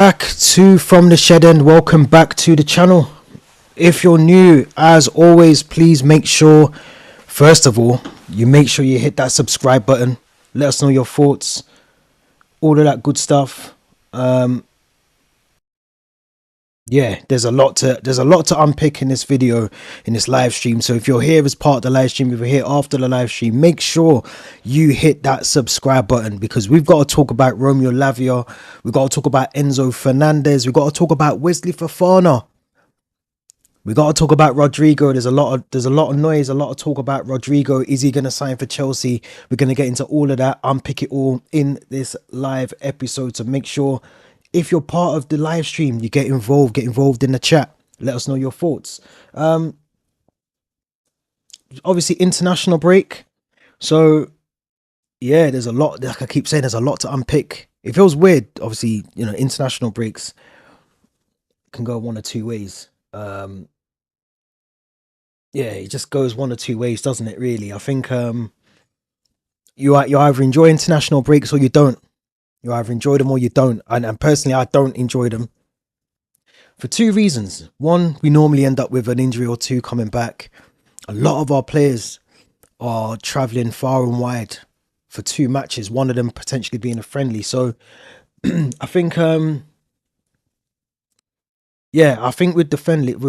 Back to From the Shed End. Welcome back to the channel. If you're new, as always, please make sure, first of all, you make sure you hit that subscribe button. Let us know your thoughts, all of that good stuff. Yeah, there's a lot to unpick in this video, in this live stream. So if you're here as part of the live stream, if you're here after the live stream, make sure you hit that subscribe button, because we've got to talk about Romeo Lavia, we've got to talk about Enzo Fernández, we've got to talk about Wesley Fofana, we got to talk about Rodrygo. There's a lot of noise, a lot of talk about Rodrygo. Is he going to sign for Chelsea? We're going to get into all of that, unpick it all in this live episode. So make sure, if you're part of the live stream, you get involved in the chat. Let us know your thoughts. Obviously, international break. So, yeah, there's a lot, like I keep saying, there's a lot to unpick. It feels weird, obviously, you know, international breaks can go one or two ways. Yeah, it just goes one or two ways, doesn't it, really? I think you either enjoy international breaks or you don't. You either enjoy them or you don't. And personally, I don't enjoy them for two reasons. One, we normally end up with an injury or two coming back. A lot of our players are traveling far and wide for two matches, one of them potentially being a friendly. So I think, yeah, I think with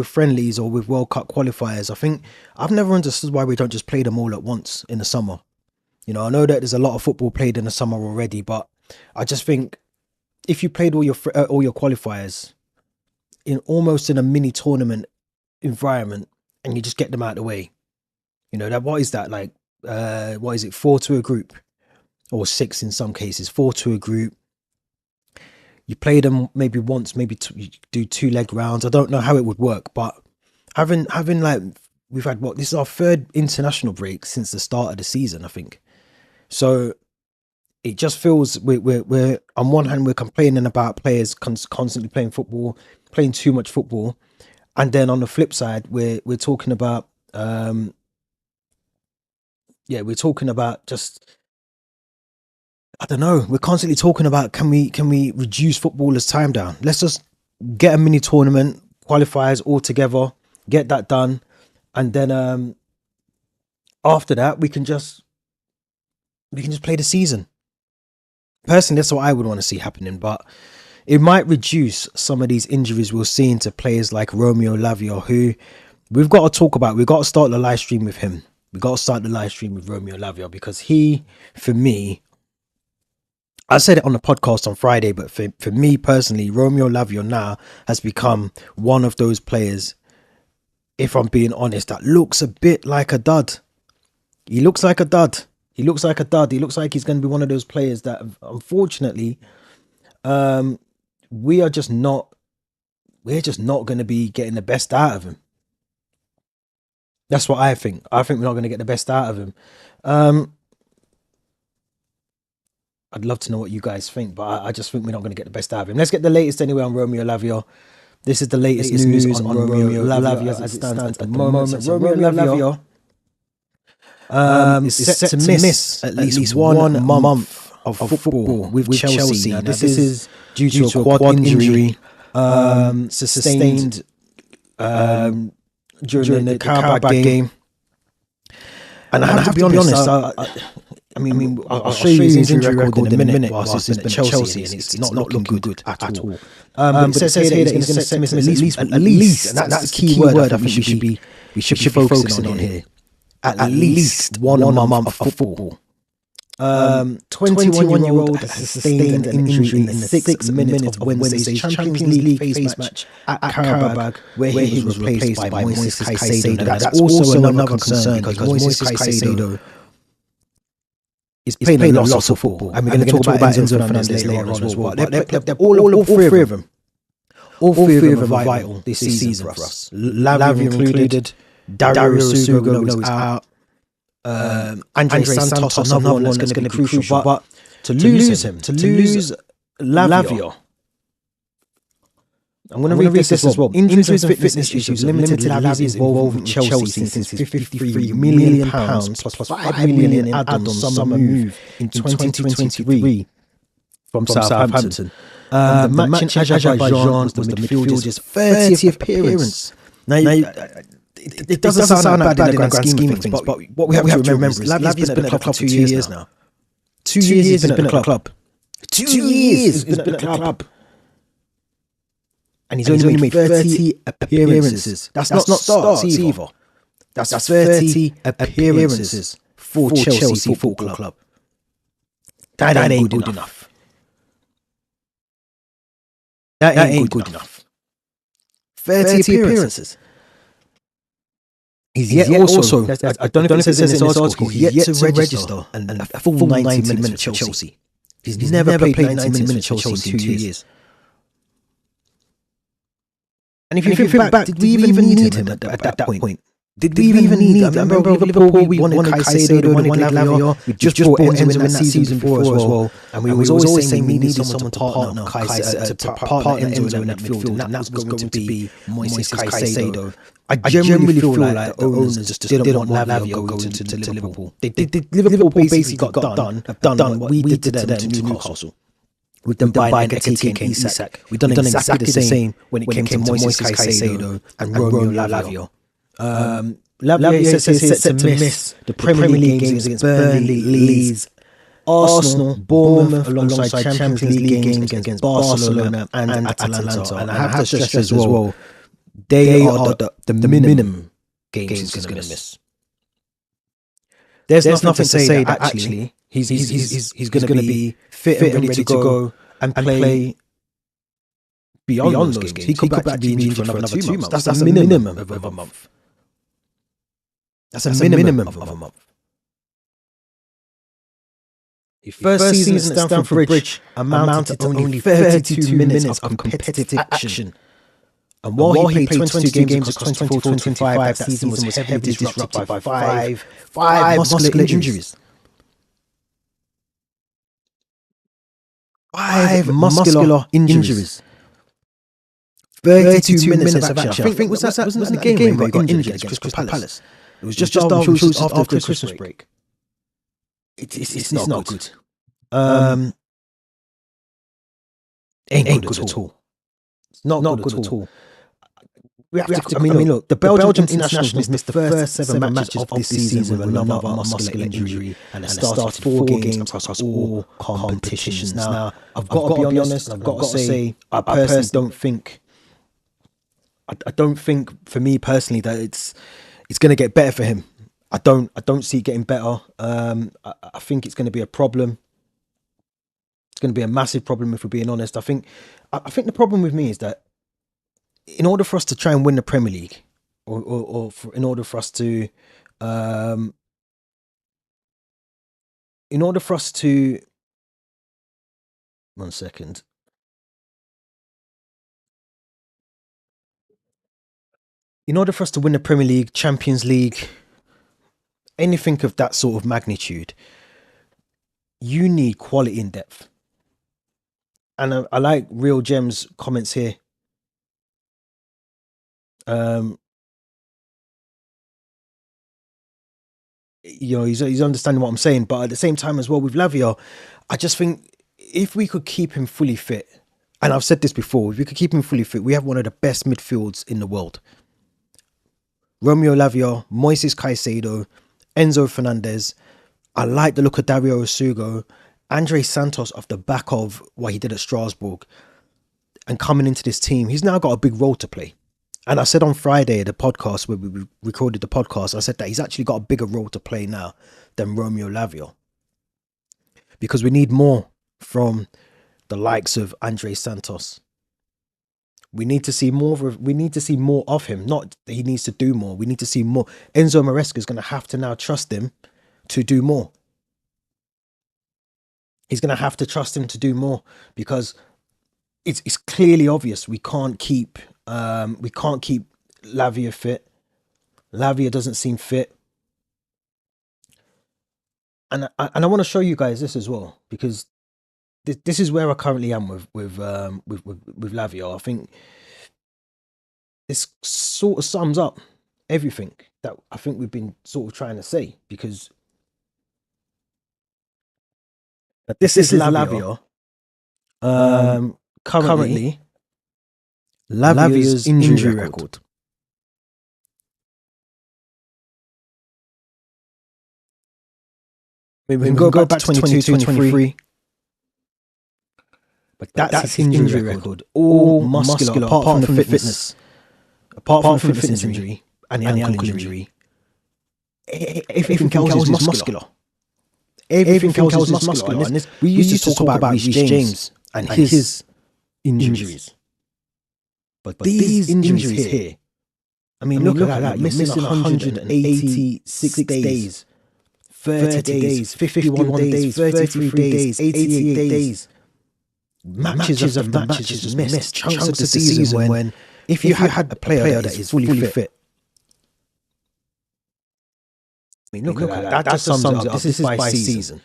friendlies or with World Cup qualifiers, I think I've never understood why we don't just play them all at once in the summer. You know, I know that there's a lot of football played in the summer already, but I just think if you played all your qualifiers in almost in a mini tournament environment and you just get them out of the way, you know, that what is that like? What is it? 4 to a group, or 6 in some cases. 4 to a group. You play them maybe once, maybe you do 2-leg rounds. I don't know how it would work, but having like, we've had this is our third international break since the start of the season, I think. So it just feels we're on one hand we're complaining about players constantly playing football, playing too much football, and then on the flip side we're talking about we're talking about just, I don't know, we're constantly talking about can we reduce footballers' time down? Let's just get a mini tournament, qualifiers all together, get that done, and then after that we can just play the season. Personally, that's what I would want to see happening, but it might reduce some of these injuries we're seeing to players like Romeo Lavia, who we've got to talk about. We've got to start the live stream with him. We've got to start the live stream with Romeo Lavia, because he, for me, I said it on the podcast on Friday, but for me personally, Romeo Lavia now has become one of those players, if I'm being honest, that looks a bit like a dud. He looks like a dud. He looks like a dud. He looks like he's going to be one of those players that, unfortunately, we're just not going to be getting the best out of him. That's what I think. I think we're not going to get the best out of him. I'd love to know what you guys think, but I just think we're not going to get the best out of him. Let's get the latest anyway on Romeo Lavia. This is the latest news on Romeo Lavia as it stands at the moment. So Romeo Lavia is set to miss at least one month of football with Chelsea. Now, this is due to a quad injury sustained during the Carabao game. And I have to be honest, I mean, I'll show you his injury record in a minute whilst he's been at Chelsea, and it's not looking good at all. But it says here that he's going to miss at least, and that's the key word I think we should be focusing on here. At least one month of football. 21-year-old has sustained an injury in the 6th minute of Wednesday's Champions League face match at Carabao, where he was replaced by Moises Caicedo. That's also another concern, because Moises Caicedo is playing a lot of football, and we're going to talk about Enzo Fernández later on as well. They're all three of them. All three of them are vital this season for us. Lavia included. Dario Sugo is out. Andre Santos, another one that's going to be crucial. But to lose Lavia, I'm going to read this as well. Injuries and fitness issues limited Lavia's involvement with Chelsea since £53 million plus £5 million in add-on summer move in 2023 from Southampton. The match in Azerbaijan was the midfielder's 30th appearance. Now, it doesn't sound that bad in the grand scheme of things, but what we have to remember is Lavia's been at the club for 2 years now. 2 years he's been at the club. 2 years he's been at the club. And he's only made 30 appearances. That's not starts either. That's 30 appearances for Chelsea Football Club. That ain't good enough. That ain't good enough. 30 appearances. He's yet also, I don't know if it says in this article, he's yet to register a full 90 minutes for Chelsea. He's never played 90 minutes for Chelsea in 2 years. And if you think back, did we even need him at that point? Did we even need him? I remember Liverpool, we wanted Caicedo, we wanted Lavia. We just brought Enzo in that season before as well. And we was always saying we needed someone to partner Enzo in that midfield. And that was going to be Moises Caicedo. I generally feel like the owners just didn't want Lavia going to Liverpool. Liverpool basically got done what we did to them to Newcastle. With them buying Ekatike and Isak. We've done exactly the same when it came to Moises Caicedo and Romeo Lavia. Lavia says set to miss the Premier League games against Burnley, Leeds, Arsenal, Bournemouth, alongside Champions League games against Barcelona and Atalanta. And I have to stress as well, they are the minimum games he's going to miss. There's nothing to say that actually he's going to be fit and ready to go and play beyond those games. He could be injured for another 2 months. That's a minimum of a month. That's a minimum of a month. His first season at Stamford Bridge amounted to only 32 minutes of competitive action. And while he played 22 games across 24-25, that season was heavily disrupted by five muscular injuries. 5 muscular injuries. 32 minutes of action. I think wasn't that the game where he got injured against Crystal Palace? It was just after the Christmas break. It's not good. Ain't good at all. It's not good at all. We have to, I mean, look, the Belgian internationals missed the first 7 matches of this season with another muscular injury and started 4 games across all competitions. Now, I've got to be honest, I've got to say, I personally don't think, for me personally, that it's going to get better for him. I don't see it getting better. I think it's going to be a problem. It's going to be a massive problem if we're being honest. I think the problem with me is that in order for us to try and win the Premier League, in order for us to one second. In order for us to win the Premier League, Champions League, anything of that sort of magnitude, you need quality in depth. And I like Real Gems' comments here. He's understanding what I'm saying, but at the same time as well with Lavia, I just think if we could keep him fully fit, and I've said this before, if we could keep him fully fit, we have one of the best midfields in the world. Romeo Lavia, Moises Caicedo, Enzo Fernández. I like the look of Dario Osugo, Andre Santos off the back of what he did at Strasbourg, and coming into this team, he's now got a big role to play. And I said on Friday, the podcast where we recorded the podcast, I said that he's actually got a bigger role to play now than Romeo Lavia, because we need more from the likes of Andre Santos. We need to see more of him. Not that he needs to do more. We need to see more. Enzo Maresca is going to have to now trust him to do more. He's going to have to trust him to do more, because it's clearly obvious we can't keep Lavia fit. Lavia doesn't seem fit. And I want to show you guys this as well, because this is where I currently am with Lavia. I think this sort of sums up everything that I think we've been sort of trying to say, because this is Lavia currently Lavia's injury record. We can go back to 22-23, but that's his injury record. All muscular, apart from the fitness, apart from the fitness injury and the ankle injury. Everything else is muscular. Everything else is muscular. And we used to talk about Reece James and his injuries. But these injuries here, I mean, look at that. You're missing 186 days, 30 days, 51 days, 33 days, 88 days. Matches after matches missed. Chunks of the season when, if you had a player that is fully fit. I mean, look at that. That just sums it up. This is by season.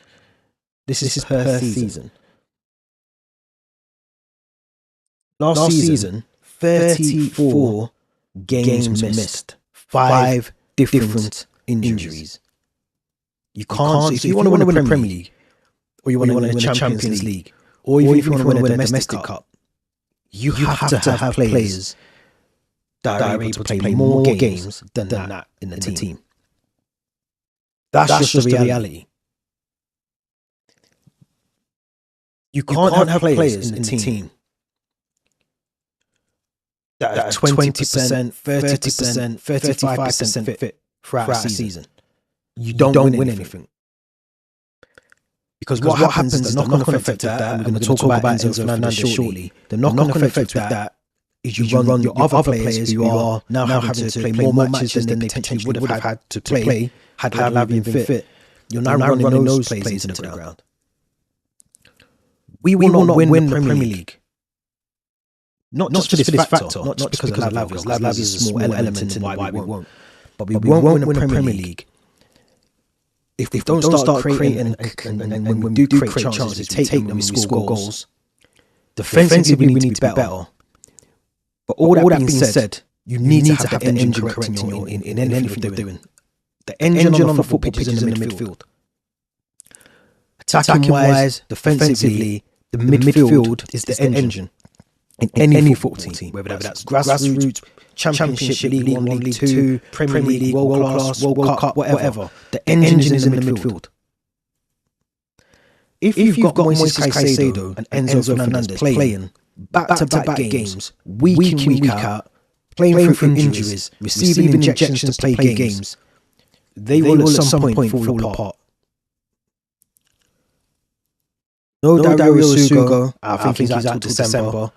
This is per season. Last season, 34 games missed. 5 different injuries. You can't. If you want to win the Premier League, or you want to win the Champions League, or even if you want to win a domestic cup, you have to have players that are able to play more games than that in the team. That's just the reality. You can't have players in the team that are 20%, 30%, 35% fit throughout the season. You don't win anything. Because what happens is the knock-on effect of that, and we're going to talk about Enzo Fernández shortly, the knock-on effect of that is you run your other players who are now having to play more matches than they potentially would have had to play had Lavia been fit. You're now running those players into the ground. We will not win the Premier League. Not just for this factor, not just because of Lavia. Lavia is a small element in why we won't. But we won't win the Premier League if we don't start creating, and when we do create chances, we take them and we score goals. Defensively, we need to be better. But all that being said, you need to have the engine correct in anything you're doing. The engine on the football pitch is in the midfield. Attacking-wise, defensively, the midfield is the engine in any football team, whether that's grassroots, Championship, League 1, League 2, Premier League, World Class, World Cup, whatever. The engine is in the midfield. If you've got Moises Caicedo and Enzo Fernández playing back-to-back games, week in, week out, playing through injuries, receiving injections to play games, they will at some point fall apart. No Dario Sugo, I think he's out till December.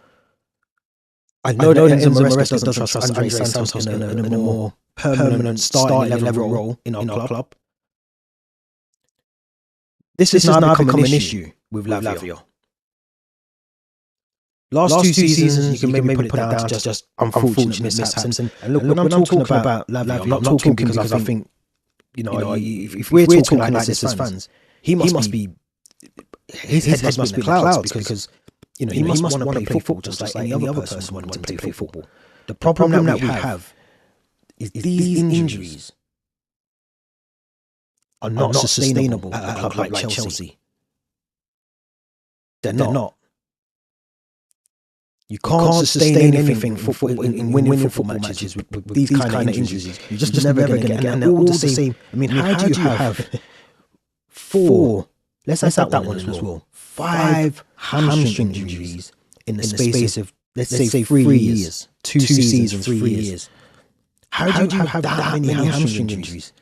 I know that Enzo Maresca doesn't trust Andre Santos in a more permanent starting level role in our club. This has now become an issue with Lavia. Last 2 seasons, you can maybe put it down to just unfortunate mishaps. And look, when I'm talking about Lavia, I'm not talking because I think, if we're talking like this as fans, he must be, his head must be in the clouds because he must want to play football just like any other person wants to play football. The problem that we have is these injuries are not sustainable at a club like Chelsea. They're not. You can't sustain anything in winning football matches with these kind of injuries. You're just never going to get it. And they're all the same. I mean, how do you have 4, let's add that one as well, 5 hamstring injuries in the space of, let's say, 3 years, 2 seasons, 3 years? How do you have that many hamstring injuries?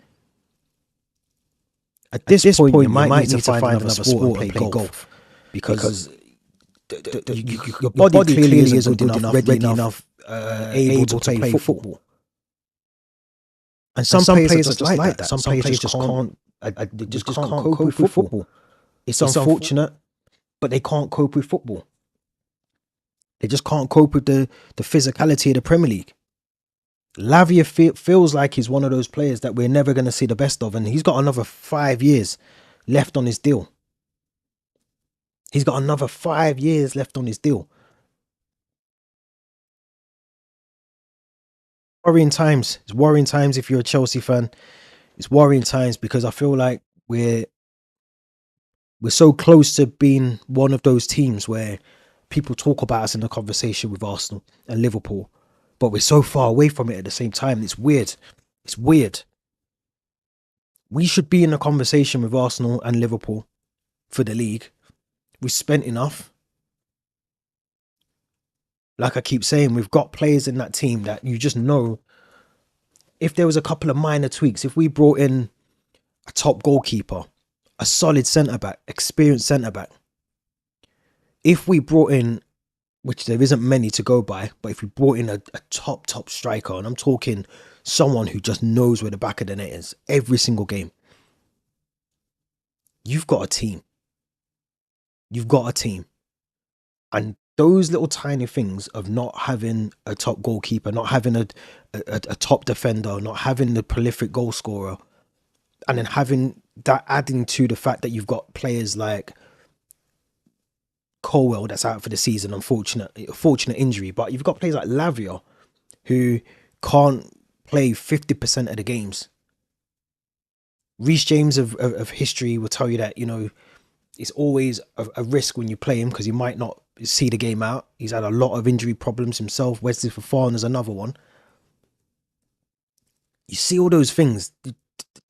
At this point, you might need to find another sport and play golf because your body clearly isn't good enough, ready enough, able to play football. And some players are just like that. Some players just can't cope with football. It's unfortunate, but they can't cope with football. They just can't cope with the physicality of the Premier League. Lavia feels like he's one of those players that we're never going to see the best of, and he's got another 5 years left on his deal. He's got another 5 years left on his deal. Worrying times. It's worrying times if you're a Chelsea fan. It's worrying times because I feel like we're so close to being one of those teams where people talk about us in the conversation with Arsenal and Liverpool, but we're so far away from it at the same time. It's weird. It's weird. We should be in a conversation with Arsenal and Liverpool for the league. We spent enough. Like I keep saying, we've got players in that team that you just know, if there was a couple of minor tweaks, if we brought in a top goalkeeper, a solid centre-back, experienced centre-back, if we brought in, which there isn't many to go by, but if we brought in a top striker, and I'm talking someone who just knows where the back of the net is every single game, you've got a team. You've got a team. And those little tiny things of not having a top goalkeeper, not having a top defender, not having the prolific goal scorer, and then having that, adding to the fact that you've got players like Colwell that's out for the season, unfortunate injury, but you've got players like Lavia who can't play 50% of the games. Reece James of history will tell you that, you know, it's always a risk when you play him because he might not see the game out. He's had a lot of injury problems himself. Wesley Fofana is another one. You see all those things. The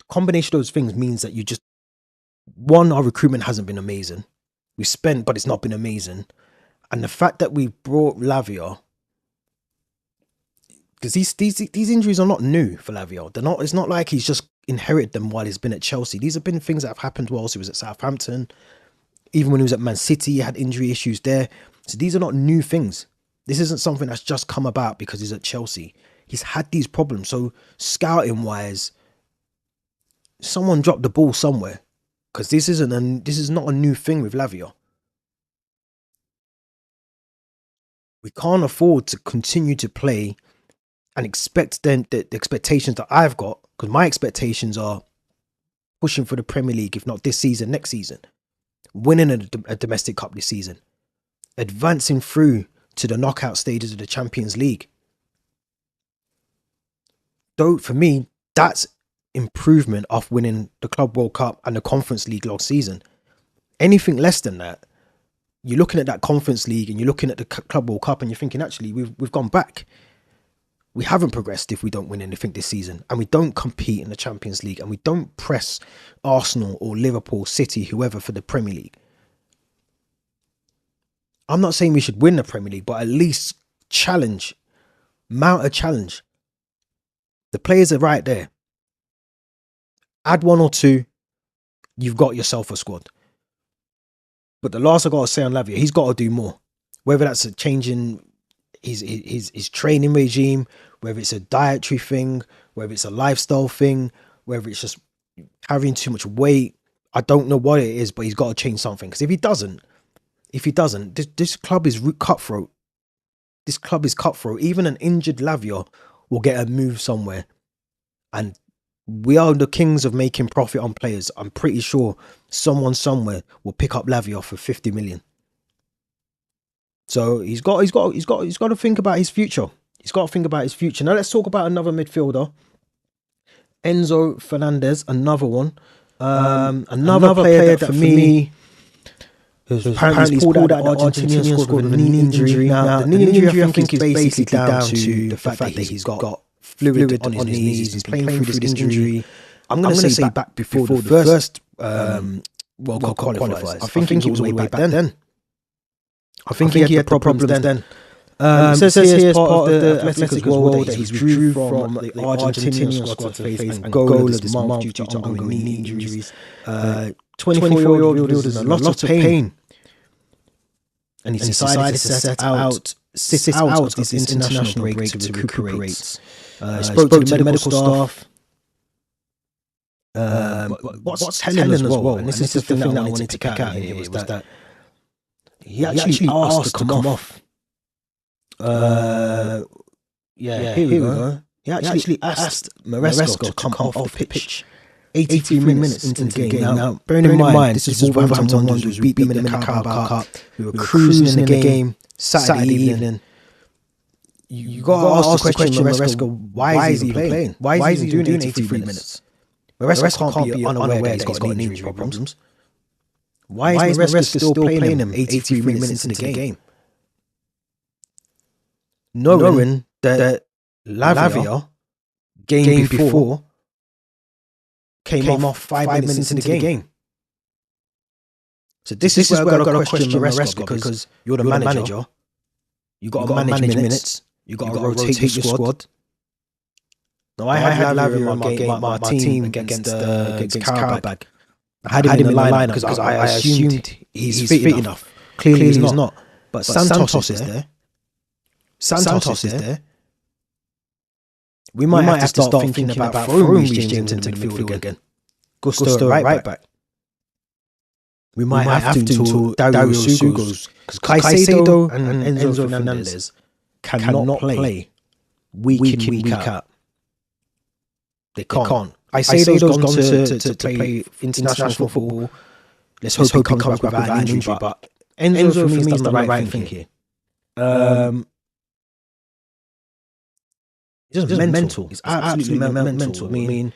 combination of those things means that you just, one, our recruitment hasn't been amazing. We spent, but it's not been amazing. And the fact that we brought Lavia, because these injuries are not new for Lavia. They're not. It's not like he's just inherited them while he's been at Chelsea. These have been things that have happened whilst he was at Southampton. Even when he was at Man City, he had injury issues there. So these are not new things. This isn't something that's just come about because he's at Chelsea. He's had these problems. So scouting wise, someone dropped the ball somewhere, because this is not a new thing with Lavia. We can't afford to continue to play and expect then the expectations that I've got, because my expectations are pushing for the Premier League, if not this season, next season, winning a domestic cup this season, advancing through to the knockout stages of the Champions League. Though for me, that's improvement of winning the Club World Cup and the Conference League last season. Anything less than that, you're looking at that Conference League and you're looking at the Club World Cup and you're thinking, actually, we've gone back. We haven't progressed if we don't win anything this season, and we don't compete in the Champions League, and we don't press Arsenal or Liverpool, City, whoever for the Premier League. I'm not saying we should win the Premier League, but at least challenge, mount a challenge. The players are right there. Add one or two, you've got yourself a squad. But the last I got to say on Lavia, he's got to do more. Whether that's a change in his training regime, whether it's a dietary thing, whether it's a lifestyle thing, whether it's just carrying too much weight, I don't know what it is, but he's got to change something. Because if he doesn't, this club is cutthroat. This club is cutthroat. Even an injured Lavia will get a move somewhere. And we are the kings of making profit on players. I'm pretty sure someone somewhere will pick up Lavia for 50 million. So he's got to think about his future. He's got to think about his future. Now let's talk about another midfielder, Enzo Fernández, another one. Another player that for me, who's apparently pulled out the Argentinian squad with a knee injury. Now the knee injury I think is basically down to the fact that he's got fluid on his knees. He's playing through this injury. I'm going to say back before the first World Cup qualifiers. I think it was way back then. I think he had the problems then. It says here as part of the Athletic as well that he's withdrew from the Argentinian squad to face Angola this month due to ongoing knee injuries. 24-year-old midfielder is in a lot of pain. And he's decided to sit out this international break to recuperate. Spoke to the medical staff. What's telling as well, and this is the thing that I wanted to pick out here, was that he actually asked to come off. Here we go. He actually asked Maresco to come off the pitch 83 minutes into the game. Now, bearing in mind, this is Wolverhampton Wanderers. We beat them in the Carabao Cup. We were cruising in the game Saturday evening. You got to ask the question, Maresco, why is he playing? Why is he doing 83 minutes? Maresco can't be unaware that he's got knee injury problems. Why is Maresco still playing him 83 minutes into the game? knowing that Lavia, game before, came off 5 minutes into the game. So this is where I got to question Maresca, because you're the manager. You got to manage minutes. You got to rotate your squad. Now I had Lavia in my team against Karabag. I had him in the lineup because I assumed he's fit enough. Clearly he's not. But Santos is there. Santos is there. We might have to start thinking about throwing Reece James into the midfield again. Gusto right back. We might have to until Dario Sugos, because Caicedo and Enzo Fernández cannot play week in, week out. They can't. Caicedo's gone to play international football. Let's hope he comes back without an injury. But Enzo for me is the right thing here. It's just mental. It's absolutely mental. I mean,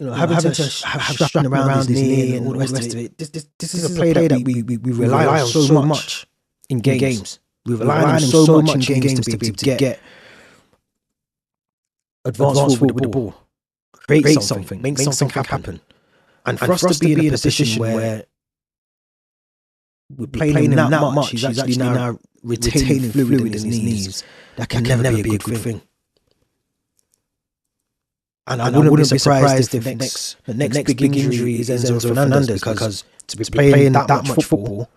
having to have strapping around his knee and all the rest of it. This is a play that we rely on so much in games. We rely on him so much in games to be able to get advanced forward with the ball, create something, make something happen. And for us to be in a position where we're playing him that much, he's actually now retaining fluid in his knees. That can never be a good thing. And I wouldn't be surprised if the next big injury is Enzo Fernández, because to be playing that much football,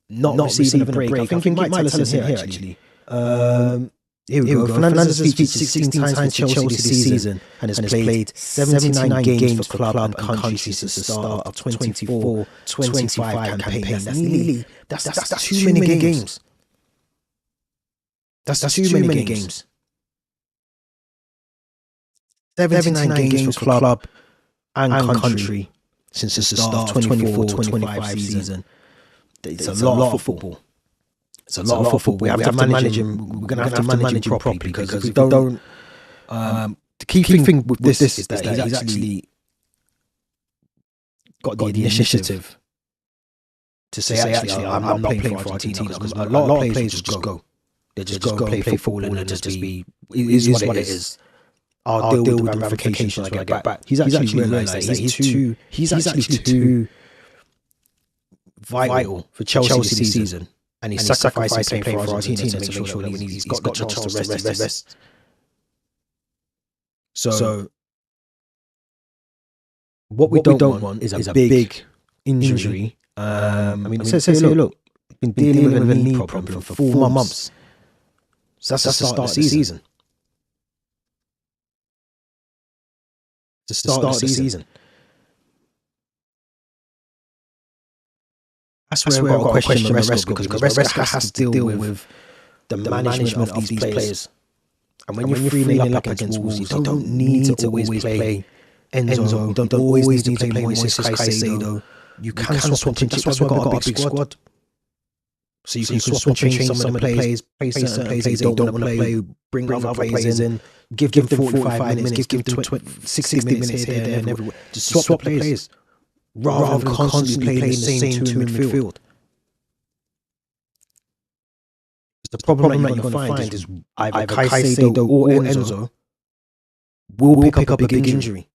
not receiving a break. I think he might tell us here actually. Here we go. Fernández has featured 16 times for Chelsea this season and has played 79 games for club and country since the start of 24-25 campaign. That's too many games. That's too many games. 79 games for club and country since the start of 24-25 season. It's a lot of football. It's a lot of football. We have to manage him. We're going to have to manage him properly, because if we don't, the key thing with this is that he's actually got the initiative to say, actually, I'm not playing for Argentina, because a lot of players just go. They just go play football and just be, it is what it is. I'll deal with the ramifications when I get back. He's actually realised that he's actually too vital for Chelsea this season. And he's sacrificing playing for Argentina to make sure that when he's got the chance to rest. So what we don't want is a big injury. I mean, say, look, been dealing with a knee problem for 4 months. So that's the start of the season. The start of the season. That's where I've got a question Maresca, because Maresca has to deal with the management of these players. And when you're 3-0 up against Wolves, you don't need to always play Enzo. You don't always need to play Moises Caicedo. You can swap and change. That's why we've got a big squad. So you can swap and change some of the players, play certain players they don't want to play, bring other players in, give them 45 minutes, give them 60 minutes here, there, and everywhere. Just swap the players, rather than constantly playing the same two in midfield. The problem that you're going to find is either Caicedo or Enzo will pick up a big injury.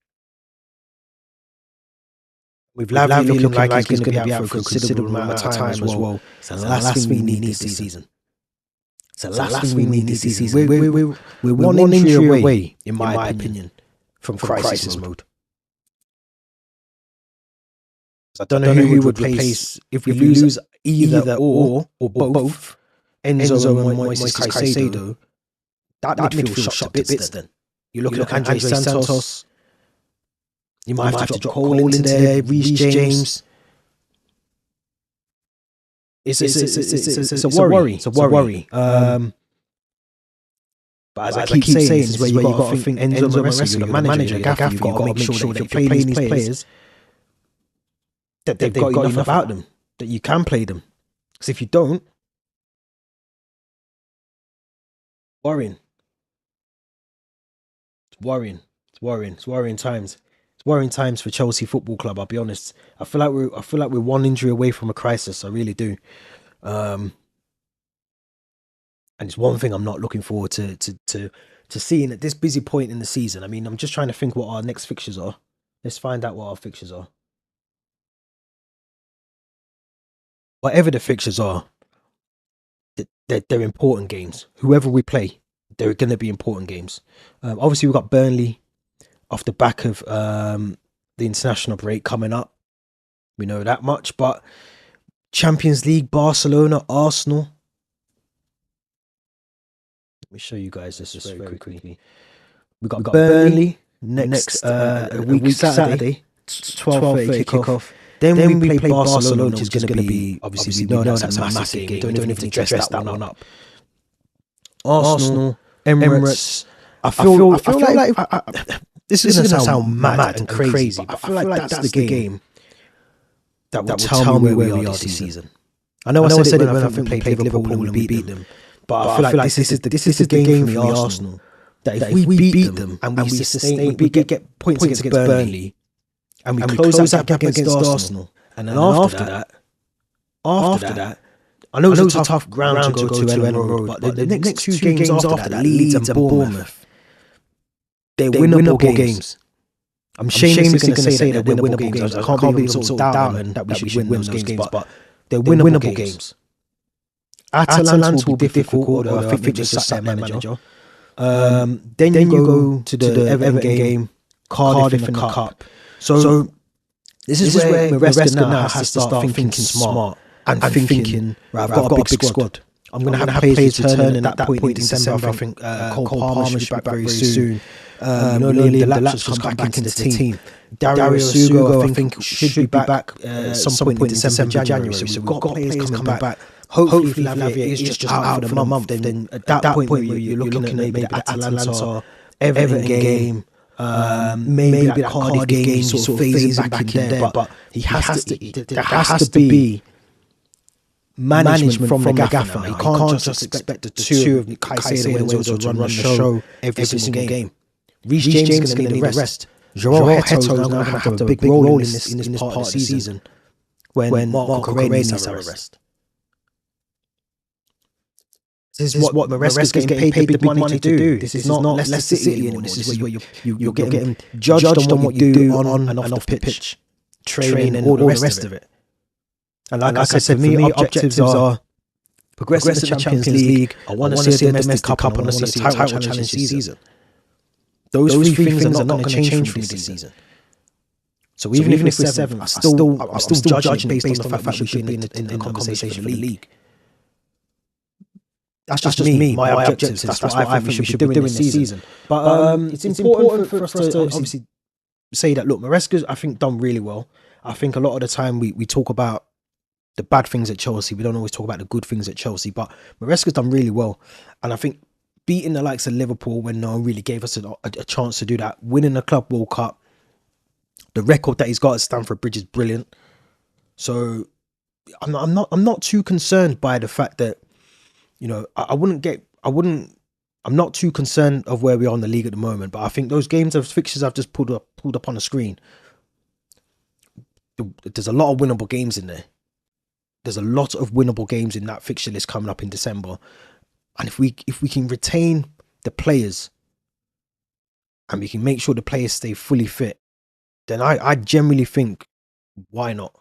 With Lavia looking like he's going to be out for a considerable amount of time as well. It's the last thing we need this season. It's the last thing we need this season. We're one injury away, in my opinion, from crisis mode. I don't know who would replace, if we lose either or both, Enzo and Moises Caicedo. That midfield shot to bits then. You look at Andre Santos. You might have to drop Cole into there, Reece James. It's a worry. It's a worry. But as I keep saying, this is where you've got to think Enzo Maresca, the manager, Gaffer, you've got to make sure that if you're playing these players, that they've got enough about them, that you can play them. Because if you don't, worrying. It's worrying. It's worrying. It's worrying times. It's worrying times for Chelsea Football Club. I'll be honest. I feel like we're one injury away from a crisis. I really do. and it's one thing I'm not looking forward to seeing at this busy point in the season. I mean, I'm just trying to think what our next fixtures are. Let's find out what our fixtures are. Whatever the fixtures are, they're important games. Whoever we play, they're going to be important games. Obviously, we've got Burnley off the back of the international break coming up. We know that much, but Champions League, Barcelona, Arsenal. Let me show you guys this just very quickly. We've got Burnley next week Saturday, 12:30 kickoff. Then we play Barcelona, which is going to be, obviously, we know that's a massive game. Don't even need to dress that one up. Arsenal, Emirates. I feel like this is going to sound mad and crazy, but I feel like that's the game that will tell me where we are this season. I know I said it when I think we played Liverpool and we beat them, but I feel like this is the game for the Arsenal. That if we beat them and we sustain, we get points against Burnley, and we close that gap against Arsenal, and then after that, I know it's a tough ground to go to Ellen Road, but the next two games after that, Leeds and Bournemouth, they're winnable games. I'm shamelessly going to say that they're winnable games. I can't be sort of doubting that we should win those games, but they're winnable games. Atalanta will be difficult, although I think they just sacked their manager. Then you go to the Everton game, Cardiff in the Cup. So this is where Maresca now has to start thinking smart and thinking, right, I've got a big squad. I'm going to have players returning at that point in December. I think Cole Palmer should be back very soon. Liam Delap's just come back into the team. Dario Sugo, I think, should be back some point in December, January. So we've got players coming back. Hopefully, if Lavia is just out for the month, then at that point you're looking at maybe the Atalanta, Everton game, maybe that Cardiff game sort of phasing back in there. But there has to be management from the gaffer. You can't just expect the two of Caicedo and Enzo to run the show every single game. Reece James is going to need the rest. Joao Neto is going to have a big role in this part of the season when Marco Correa needs to have a rest. This is what Maresca's getting paid the big money to do. This is not Leicester City anymore. This is where you're getting judged on what you do on and off the pitch, training and all the rest of it. And like I said, for me, objectives are progress to the Champions League. I want to see a domestic cup and I want to see a title challenge this season. Those three things are not going to change for me this season. So even if we're seventh, I'm still judging based on the fact we should be in the conversation for the league. That's just me. My objectives. That's what I think we should be doing this season. But it's important for us to obviously say that, look, Maresca's, I think, done really well. I think a lot of the time we talk about the bad things at Chelsea. We don't always talk about the good things at Chelsea. But Maresca's done really well. And I think beating the likes of Liverpool when no one really gave us a chance to do that, winning the Club World Cup, the record that he's got at Stamford Bridge is brilliant. So I'm not too concerned by the fact that, you know, I'm not too concerned of where we are in the league at the moment, but I think those fixtures I've just pulled up on the screen, there's a lot of winnable games in there. There's a lot of winnable games in that fixture list coming up in December. And if we can retain the players and we can make sure the players stay fully fit, then I generally think, why not?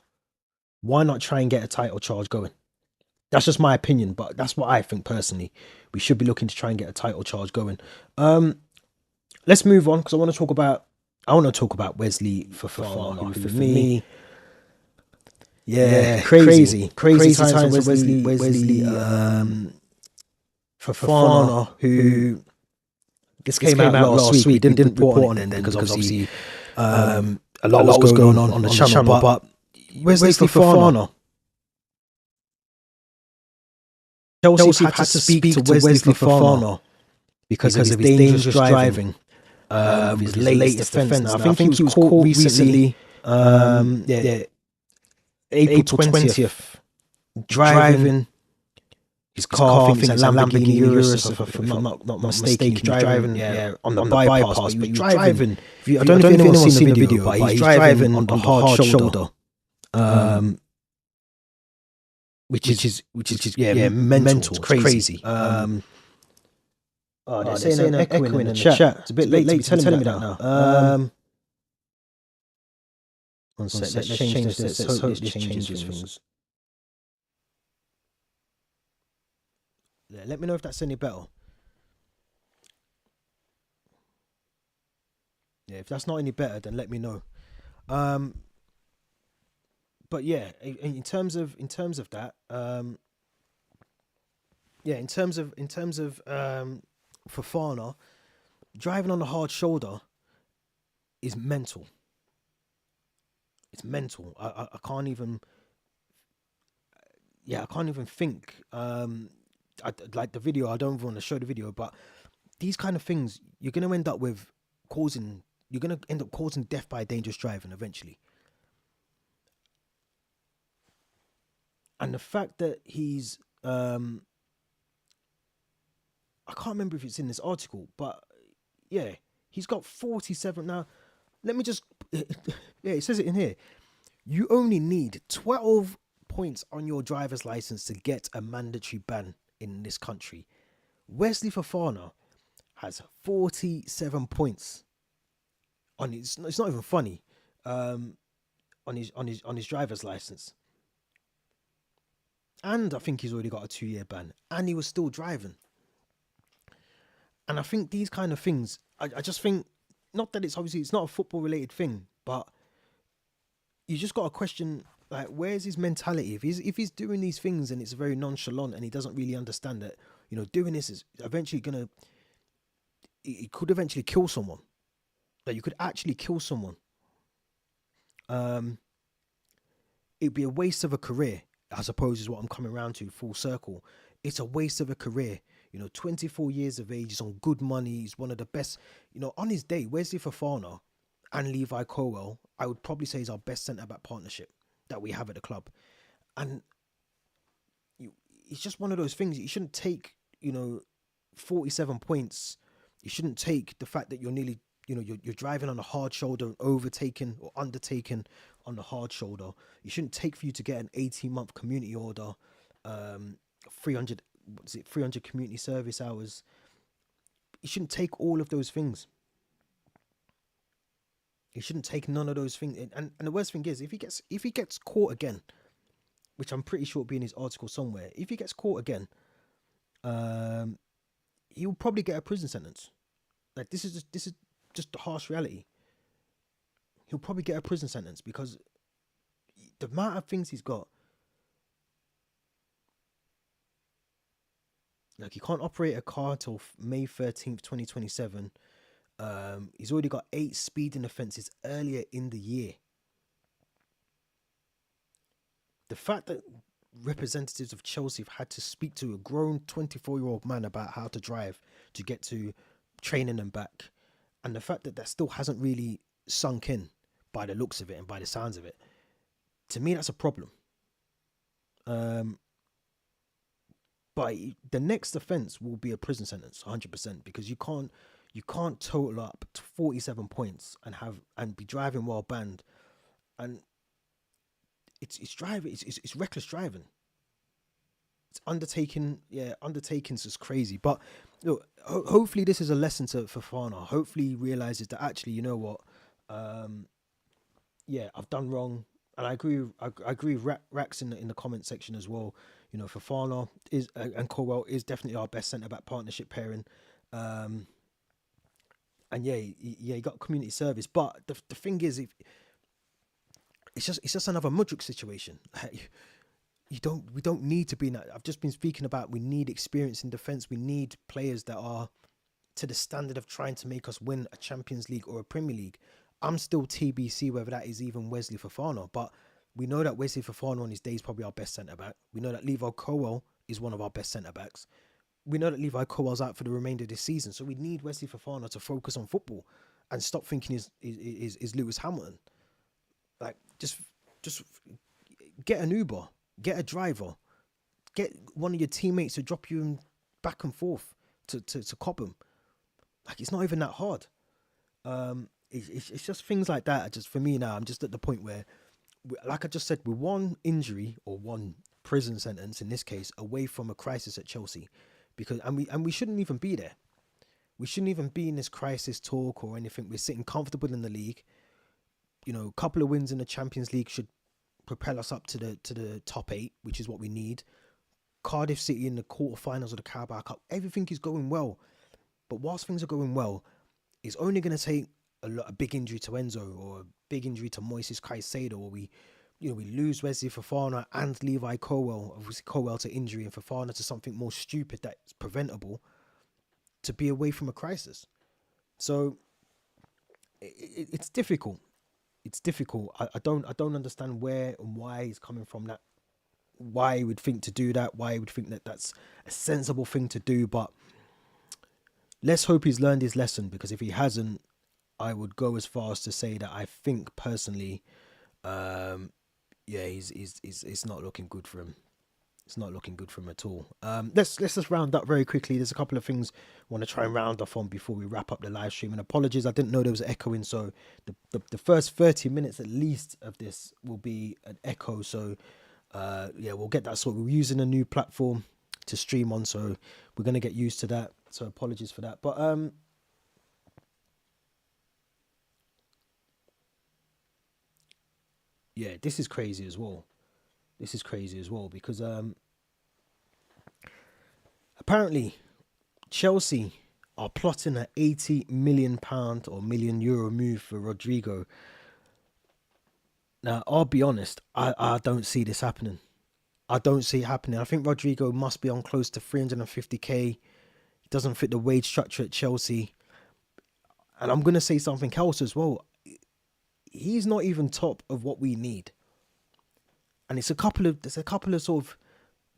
Why not try and get a title charge going? That's just my opinion, but that's what I think personally. We should be looking to try and get a title charge going. Let's move on because I want to talk about Wesley Fofana, who for me, crazy times with Wesley Fofana, who this came out last week. We didn't report on it then because obviously a lot was going on the channel. But Wesley Fofana. Chelsea had to speak to Wesley Fofana because of his dangerous driving, his latest offence. I think he was caught recently, April 20th, driving his car. I think it's a Lamborghini Urus, if I'm not mistaken. He's driving on the bypass, but driving. I don't know if anyone's seen the video, but he's driving on the hard shoulder. which is mental. It's crazy. They're saying I'm echoing in the chat. It's a bit late to be telling me that now. One sec, let's change this. Let's hope this changes things. Yeah, let me know if that's any better. Yeah, if that's not any better, then let me know. But yeah, in terms of that, in terms of Fofana, driving on the hard shoulder is mental. It's mental. I can't even. Yeah, I can't even think. Like the video. I don't even want to show the video, but these kind of things, you're gonna end up with causing. You're gonna end up causing death by dangerous driving eventually. And the fact that he's, I can't remember if it's in this article, but yeah, he's got 47 now. Let me just, yeah, it says it in here. You only need 12 points on your driver's license to get a mandatory ban in this country. Wesley Fofana has 47 points on his. It's not even funny. On his driver's license, and I think he's already got a 2-year ban, and he was still driving. And I think these kind of things, I just think, not that it's obviously, it's not a football related thing, but you just got to question, like, where's his mentality? If he's doing these things and it's very nonchalant and he doesn't really understand that, doing this is eventually it could eventually kill someone. That you could actually kill someone. It'd be a waste of a career, I suppose, is what I'm coming around to, full circle. It's a waste of a career. 24 years of age, he's on good money, he's one of the best. On his day, Wesley Fofana and Levi Colwell, I would probably say, is our best centre-back partnership that we have at the club. And it's just one of those things. You shouldn't take, 47 points. You shouldn't take the fact that you're nearly, you're driving on a hard shoulder, overtaken or undertaken on the hard shoulder. You shouldn't take for you to get an 18-month community order, 300 community service hours. You shouldn't take all of those things. You shouldn't take none of those things. And the worst thing is, if he gets caught again, which I'm pretty sure will be in his article somewhere, if he gets caught again, he'll probably get a prison sentence. Like, this is just the harsh reality. He'll probably get a prison sentence because the amount of things he's got. Like, he can't operate a car till May 13th, 2027. He's already got 8 speeding offences earlier in the year. The fact that representatives of Chelsea have had to speak to a grown 24-year-old man about how to drive to get to training and back, and the fact that that still hasn't really sunk in by the looks of it and by the sounds of it, to me, that's a problem. But the next offence will be a prison sentence, 100%, because you can't total up to 47 points and be driving while banned, and it's reckless driving. It's undertaking. Yeah, undertaking's just crazy. But look, hopefully this is a lesson to Fofana. Hopefully he realizes that actually, you know what, I've done wrong, and I agree with Rax in the comment section as well. Fofana is and Colwell is definitely our best centre back partnership pairing. And he got community service, but the thing is, it's just another Mudryk situation. We don't need to be in that. I've just been speaking about, we need experience in defence. We need players that are to the standard of trying to make us win a Champions League or a Premier League. I'm still TBC whether that is even Wesley Fofana, but we know that Wesley Fofana on his day is probably our best centre-back. We know that Levi Colwell is one of our best centre-backs. We know that Levi Colwell's out for the remainder of this season, so we need Wesley Fofana to focus on football and stop thinking is Lewis Hamilton. Like, just get an Uber, get a driver, get one of your teammates to drop you back and forth to Cobham. Like, it's not even that hard. It's just things like that. Just for me now, I'm just at the point where, like I just said, with one injury or one prison sentence in this case away from a crisis at Chelsea, because we shouldn't even be there. We shouldn't even be in this crisis talk or anything. We're sitting comfortable in the league. You know, a couple of wins in the Champions League should propel us up to the top 8, which is what we need. Cardiff City in the quarterfinals of the Carabao Cup. Everything is going well. But whilst things are going well, it's only going to take a big injury to Enzo or a big injury to Moises Caicedo, or we lose Wesley, Fofana and Levi Colwell, obviously Colwell to injury and Fofana to something more stupid that's preventable, to be away from a crisis. So it's difficult. It's difficult. I don't understand where and why he's coming from, that why he would think to do that, why he would think that that's a sensible thing to do. But let's hope he's learned his lesson, because if he hasn't, I would go as far as to say that I think personally, it's not looking good for him. It's not looking good for him at all. Let's just round up very quickly. There's a couple of things I want to try and round off on before we wrap up the live stream. And apologies, I didn't know there was an echoing, so the first 30 minutes at least of this will be an echo. So we'll get that sorted. We're using a new platform to stream on, so we're going to get used to that. So apologies for that. But this is crazy as well. This is crazy as well, because apparently Chelsea are plotting an £80 million or million euro move for Rodrygo. Now, I'll be honest, I don't see this happening. I don't see it happening. I think Rodrygo must be on close to 350k. He doesn't fit the wage structure at Chelsea. And I'm going to say something else as well. He's not even top of what we need. And there's a couple of sort of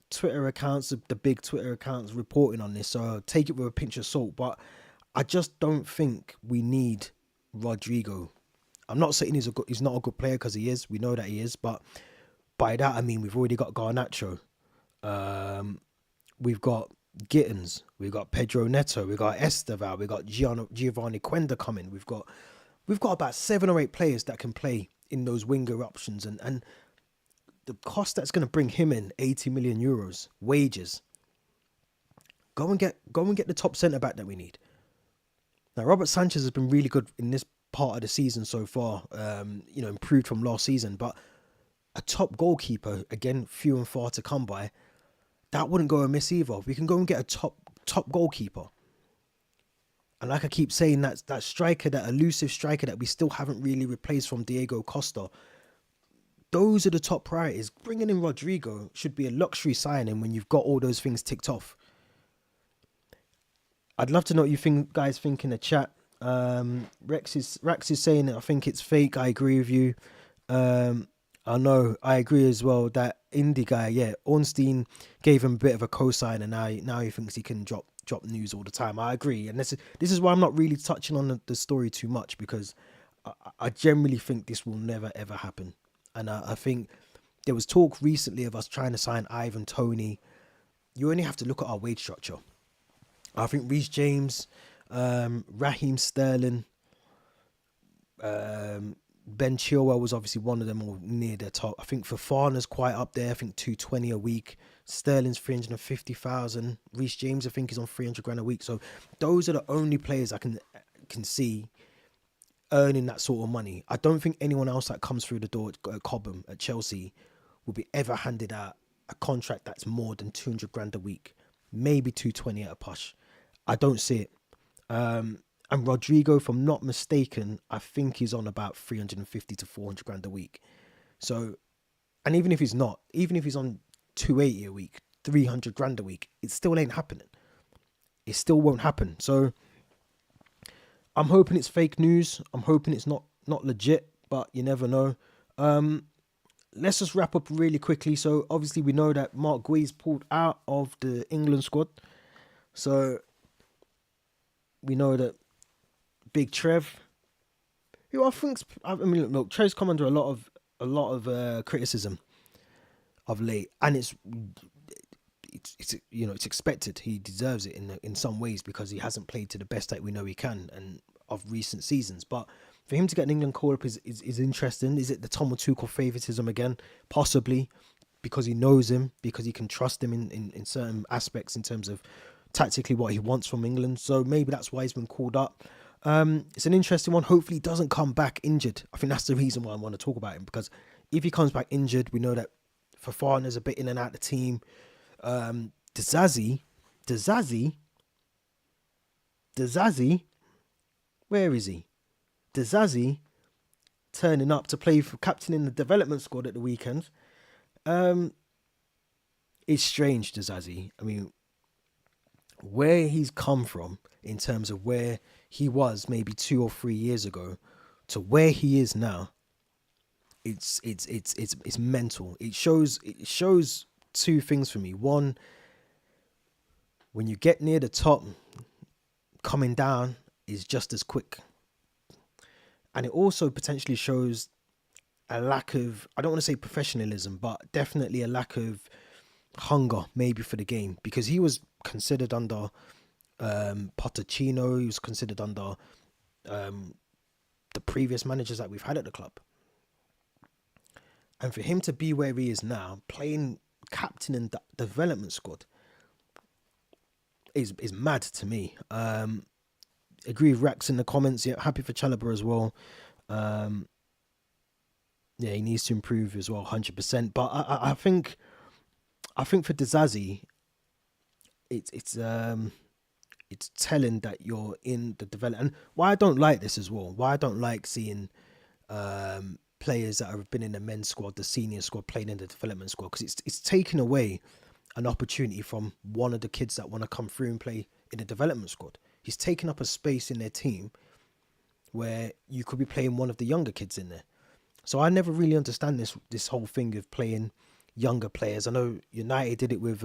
Twitter accounts, the big Twitter accounts reporting on this, so take it with a pinch of salt. But I just don't think we need Rodrygo. I'm not saying he's not a good player, because he is. We know that he is. But by that I mean we've already got Garnacho, we've got Gittins, we've got Pedro Neto, we've got Esteval, we've got Giovanni Quenda coming. We've got about 7 or 8 players that can play in those winger options, and the cost that's going to bring him in, 80 million euros wages. Go and get the top centre back that we need. Now, Robert Sanchez has been really good in this part of the season so far. Improved from last season, but a top goalkeeper, again, few and far to come by. That wouldn't go amiss either. We can go and get a top goalkeeper. And like I keep saying, that striker, that elusive striker that we still haven't really replaced from Diego Costa. Those are the top priorities. Bringing in Rodrygo should be a luxury signing when you've got all those things ticked off. I'd love to know what you guys think in the chat. Rex is saying that I think it's fake. I agree with you. I know, I agree as well. That indie guy, Ornstein gave him a bit of a cosign, and now he thinks he can drop news all the time. I agree, and this is why I'm not really touching on the story too much, because I generally think this will never ever happen. And I think there was talk recently of us trying to sign Ivan Toney. You only have to look at our wage structure. I think Reece James, Raheem Sterling, Ben Chilwell was obviously one of them, or near the top. I think Fofana's quite up there. I think 220 a week. Sterling's 350,000. Reece James, I think, is on 300 grand a week. So those are the only players I can see earning that sort of money. I don't think anyone else that comes through the door at Cobham, at Chelsea, will be ever handed out a contract that's more than 200 grand a week. Maybe 220 at a push. I don't see it. And Rodrygo, if I'm not mistaken, I think he's on about 350 to 400 grand a week. So, and even if he's not, even if he's on 280 a week, 300 grand a week, it still ain't happening. It still won't happen. So I'm hoping it's fake news. I'm hoping it's not legit, but you never know. Let's just wrap up really quickly. So obviously we know that Mark Gui's pulled out of the England squad. So we know that Big Trev, who I think, look, Trev's come under a lot of criticism of late, and it's expected. He deserves it in some ways, because he hasn't played to the best that we know he can and of recent seasons. But for him to get an England call up is interesting. Is it the Tom Tuchel favouritism again? Possibly. because he knows him, because he can trust him in certain aspects in terms of tactically what he wants from England. So maybe that's why he's been called up. It's an interesting one. Hopefully he doesn't come back injured. I think that's the reason why I want to talk about him, because if he comes back injured, we know that Fofana's a bit in and out of the team. Dizazi, where is he? Dizazi turning up to play for captain in the development squad at the weekend. It's strange, Dizazi. I mean, where he's come from in terms of where he was maybe 2 or 3 years ago to where he is now, it's mental. It shows two things for me. One, when you get near the top, coming down is just as quick. And it also potentially shows a lack of, I don't want to say professionalism, but definitely a lack of hunger maybe for the game, because he was considered under Pochettino, he was considered under the previous managers that we've had at the club. And for him to be where he is now, playing captain in the development squad, is mad to me. Agree with Rex in the comments. Yeah, happy for Chalobah as well. Yeah, he needs to improve as well, 100%. But I think for Dizazi, it's telling that you're in the development. And why I don't like this as well, why I don't like seeing players that have been in the men's squad, the senior squad, playing in the development squad, because it's taken away an opportunity from one of the kids that want to come through and play in the development squad. He's taken up a space in their team where you could be playing one of the younger kids in there. So I never really understand this whole thing of playing younger players. I know United did it with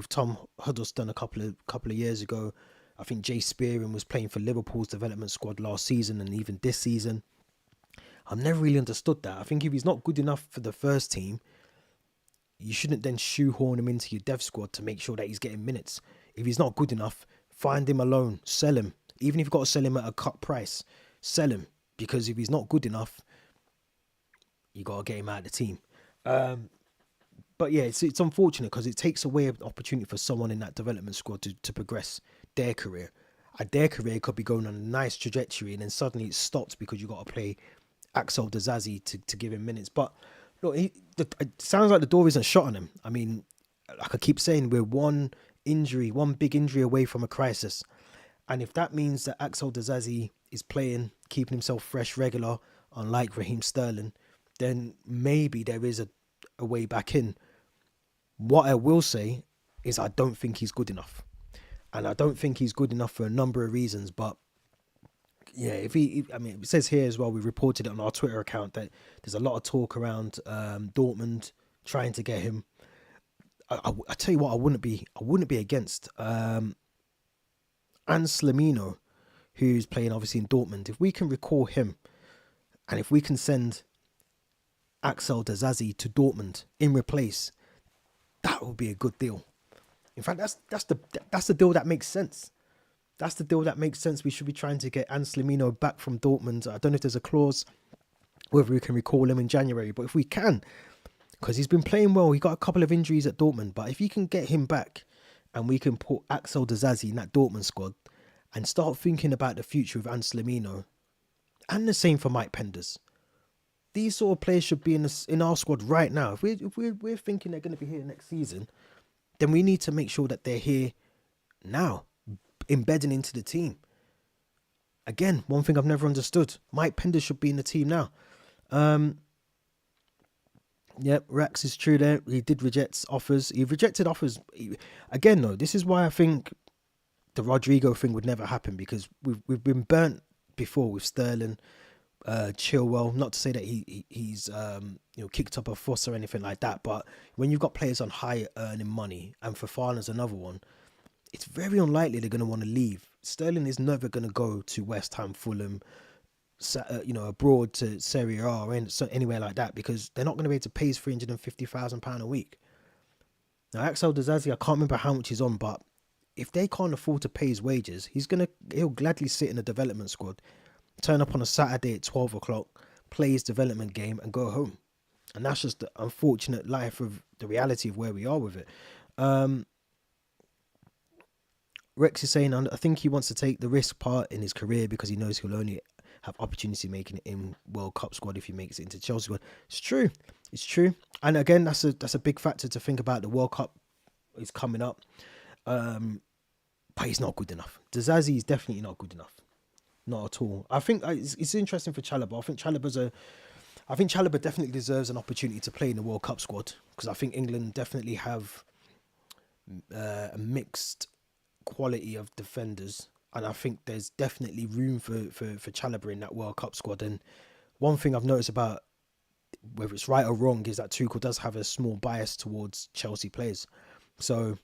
Tom Huddleston a couple of years ago. I think Jay Spearing was playing for Liverpool's development squad last season and even this season. I've never really understood that. I think if he's not good enough for the first team, you shouldn't then shoehorn him into your dev squad to make sure that he's getting minutes. If he's not good enough, find him alone, sell him. Even if you've got to sell him at a cut price, sell him. Because if he's not good enough, you got to get him out of the team. But yeah, it's unfortunate because it takes away an opportunity for someone in that development squad to progress their career. And their career could be going on a nice trajectory, and then suddenly it stops because you got to play Axel Dizazi to give him minutes. But look, it sounds like the door isn't shut on him. I mean, like I keep saying, we're one big injury away from a crisis. And if that means that Axel Dizazi is playing, keeping himself fresh, regular, unlike Raheem Sterling, then maybe there is a way back in. What I will say is I don't think he's good enough. And I don't think he's good enough for a number of reasons. But yeah, it says here as well, we reported it on our Twitter account that there's a lot of talk around Dortmund trying to get him. I tell you what, I wouldn't be against Anslamino, who's playing obviously in Dortmund. If we can recall him, and if we can send Axel Dizazi to Dortmund in replace, that would be a good deal. In fact, that's the deal that makes sense. That's the deal that makes sense. We should be trying to get Anslamino back from Dortmund. I don't know if there's a clause whether we can recall him in January, but if we can, because he's been playing well, he got a couple of injuries at Dortmund, but if you can get him back and we can put Axel Dizazi in that Dortmund squad and start thinking about the future of Anslamino, and the same for Mike Penders. These sort of players should be in our squad right now. If we're thinking they're going to be here next season, then we need to make sure that they're here now, embedding into the team. Again, one thing I've never understood, Mike Penders should be in the team now. Yep, Rex is true there. He did reject offers. He rejected offers. Again, though, this is why I think the Rodrygo thing would never happen, because we've been burnt before with Sterling, Chilwell. Not to say that he's kicked up a fuss or anything like that, but when you've got players on high earning money, and Fofana's another one, it's very unlikely they're going to want to leave. Sterling is never going to go to West Ham, Fulham, abroad to Serie A or anywhere like that, because they're not going to be able to pay his £350,000 a week. Now, Axel Dizazi, I can't remember how much he's on, but if they can't afford to pay his wages, he'll gladly sit in a development squad, turn up on a Saturday at 12 o'clock, play his development game and go home. And that's just the unfortunate life of the reality of where we are with it. Rex is saying, I think he wants to take the risk part in his career because he knows he'll only have opportunity making it in World Cup squad if he makes it into Chelsea squad. It's true. It's true. And again, that's a big factor to think about. The World Cup is coming up. But he's not good enough. Dizazi is definitely not good enough. Not at all. I think it's interesting for Chalobah. I think Chalobah definitely deserves an opportunity to play in the World Cup squad, because I think England definitely have a mixed quality of defenders, and I think there's definitely room for Chalobah in that World Cup squad. And one thing I've noticed about, whether it's right or wrong, is that Tuchel does have a small bias towards Chelsea players. So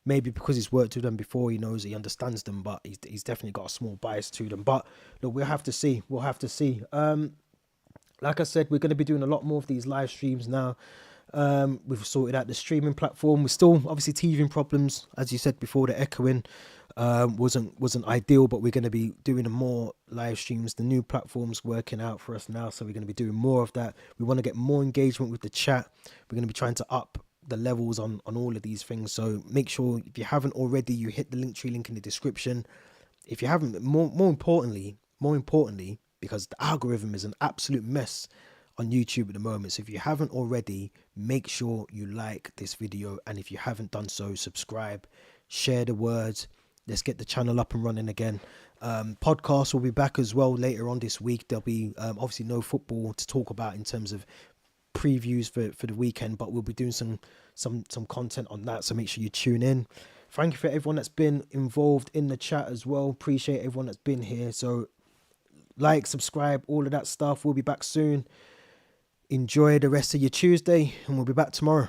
maybe because he's worked with them before, he knows, he understands them, but he's definitely got a small bias to them. But look, we'll have to see. Like I said, we're going to be doing a lot more of these live streams now. We've sorted out the streaming platform. We're still obviously teething problems, as you said before. The echoing wasn't ideal, but we're going to be doing more live streams. The new platform's working out for us now, so we're going to be doing more of that. We want to get more engagement with the chat. We're going to be trying to up the levels on all of these things. So make sure, if you haven't already, you hit the Linktree link in the description. If you haven't, more importantly, because the algorithm is an absolute mess on YouTube at the moment. So if you haven't already, make sure you like this video, and if you haven't done so, subscribe, share the words. Let's get the channel up and running again. Podcast will be back as well later on this week. There'll be obviously no football to talk about in terms of previews for the weekend, but we'll be doing some content on that, so make sure you tune in. Thank you for everyone that's been involved in the chat as well. Appreciate everyone that's been here. So like, subscribe, all of that stuff. We'll be back soon. Enjoy the rest of your Tuesday, and we'll be back tomorrow.